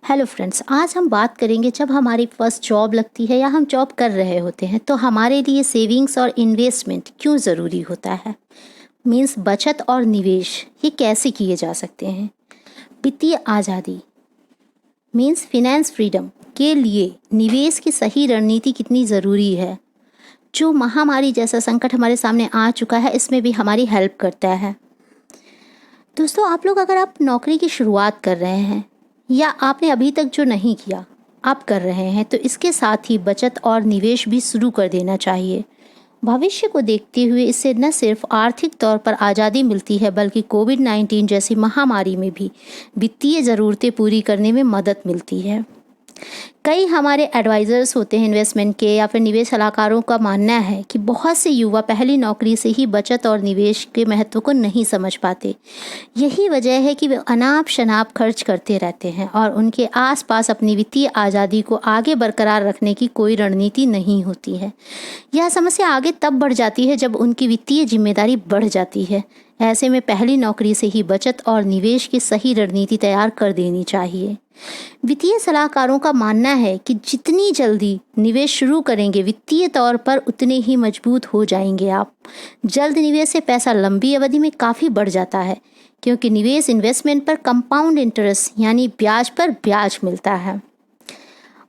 Hello friends, आज हम बात करेंगे जब हमारी फर्स्ट जॉब लगती है या हम जॉब कर रहे होते हैं तो हमारे लिए सेविंग्स और इन्वेस्टमेंट क्यों ज़रूरी होता है। मीन्स बचत और निवेश ये कैसे किए जा सकते हैं। वित्तीय आज़ादी मीन्स फिनेंस फ्रीडम के लिए निवेश की सही रणनीति कितनी ज़रूरी है। जो महामारी जैसा संकट हमारे सामने आ चुका है इसमें भी हमारी हेल्प करता है। दोस्तों, अगर आप नौकरी की शुरुआत कर रहे हैं या आपने अभी तक जो नहीं किया आप कर रहे हैं तो इसके साथ ही बचत और निवेश भी शुरू कर देना चाहिए। भविष्य को देखते हुए इससे न सिर्फ आर्थिक तौर पर आज़ादी मिलती है बल्कि कोविड-19 जैसी महामारी में भी वित्तीय ज़रूरतें पूरी करने में मदद मिलती है। कई हमारे एडवाइज़र्स होते हैं इन्वेस्टमेंट के या फिर निवेश सलाहकारों का मानना है कि बहुत से युवा पहली नौकरी से ही बचत और निवेश के महत्व को नहीं समझ पाते। यही वजह है कि वे अनाप शनाप खर्च करते रहते हैं और उनके आसपास अपनी वित्तीय आज़ादी को आगे बरकरार रखने की कोई रणनीति नहीं होती है। यह समस्या आगे तब बढ़ जाती है जब उनकी वित्तीय जिम्मेदारी बढ़ जाती है। ऐसे में पहली नौकरी से ही बचत और निवेश की सही रणनीति तैयार कर देनी चाहिए। वित्तीय सलाहकारों का मानना है कि जितनी जल्दी निवेश शुरू करेंगे वित्तीय तौर पर उतने ही मजबूत हो जाएंगे आप। जल्द निवेश से पैसा लंबी अवधि में काफ़ी बढ़ जाता है क्योंकि निवेश इन्वेस्टमेंट पर कंपाउंड इंटरेस्ट यानी ब्याज पर ब्याज मिलता है।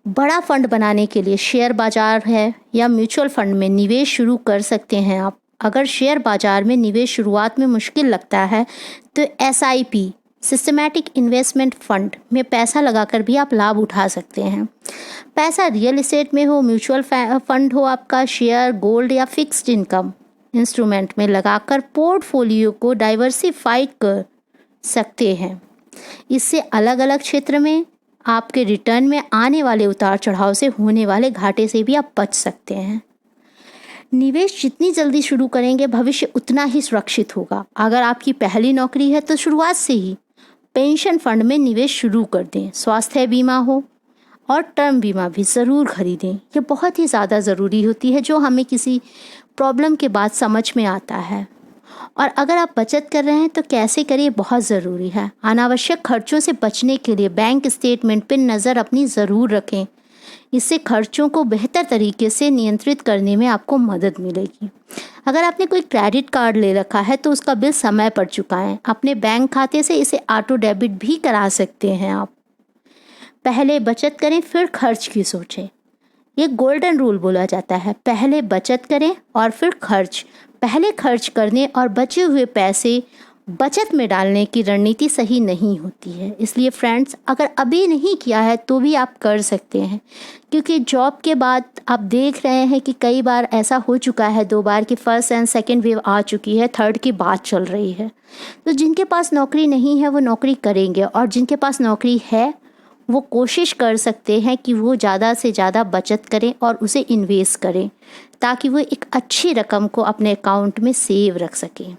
बड़ा फंड बनाने के लिए शेयर बाजार है या म्यूचुअल फंड में निवेश शुरू कर सकते हैं आप। अगर शेयर बाजार में निवेश शुरुआत में मुश्किल लगता है तो SIP सिस्टमैटिक इन्वेस्टमेंट फंड में पैसा लगाकर भी आप लाभ उठा सकते हैं। पैसा रियल एस्टेट में हो, म्यूचुअल फंड हो, आपका शेयर, गोल्ड या फिक्स्ड इनकम इंस्ट्रूमेंट में लगाकर पोर्टफोलियो को डाइवर्सिफाई कर सकते हैं। इससे अलग अलग क्षेत्र में आपके रिटर्न में आने वाले उतार चढ़ाव से होने वाले घाटे से भी आप बच सकते हैं। निवेश जितनी जल्दी शुरू करेंगे भविष्य उतना ही सुरक्षित होगा। अगर आपकी पहली नौकरी है तो शुरुआत से ही पेंशन फंड में निवेश शुरू कर दें। स्वास्थ्य बीमा हो और टर्म बीमा भी ज़रूर खरीदें। ये बहुत ही ज़्यादा ज़रूरी होती है जो हमें किसी प्रॉब्लम के बाद समझ में आता है। और अगर आप बचत कर रहे हैं तो कैसे करें, बहुत ज़रूरी है। अनावश्यक खर्चों से बचने के लिए बैंक स्टेटमेंट पर नज़र अपनी ज़रूर रखें। इससे खर्चों को बेहतर तरीके से नियंत्रित करने में आपको मदद मिलेगी। अगर आपने कोई क्रेडिट कार्ड ले रखा है तो उसका बिल समय पर चुकाएं। अपने बैंक खाते से इसे ऑटो डेबिट भी करा सकते हैं आप। पहले बचत करें फिर खर्च की सोचें। ये गोल्डन रूल बोला जाता है, पहले बचत करें और फिर खर्च। पहले खर्च करने और बचे हुए पैसे बचत में डालने की रणनीति सही नहीं होती है। इसलिए फ्रेंड्स, अगर अभी नहीं किया है तो भी आप कर सकते हैं क्योंकि जॉब के बाद आप देख रहे हैं कि कई बार ऐसा हो चुका है, 2 बार की फर्स्ट एंड सेकंड वेव आ चुकी है, थर्ड की बात चल रही है। तो जिनके पास नौकरी नहीं है वो नौकरी करेंगे और जिनके पास नौकरी है वो कोशिश कर सकते हैं कि वो ज़्यादा से ज़्यादा बचत करें और उसे इन्वेस्ट करें ताकि वो एक अच्छी रकम को अपने अकाउंट में सेव रख सकें।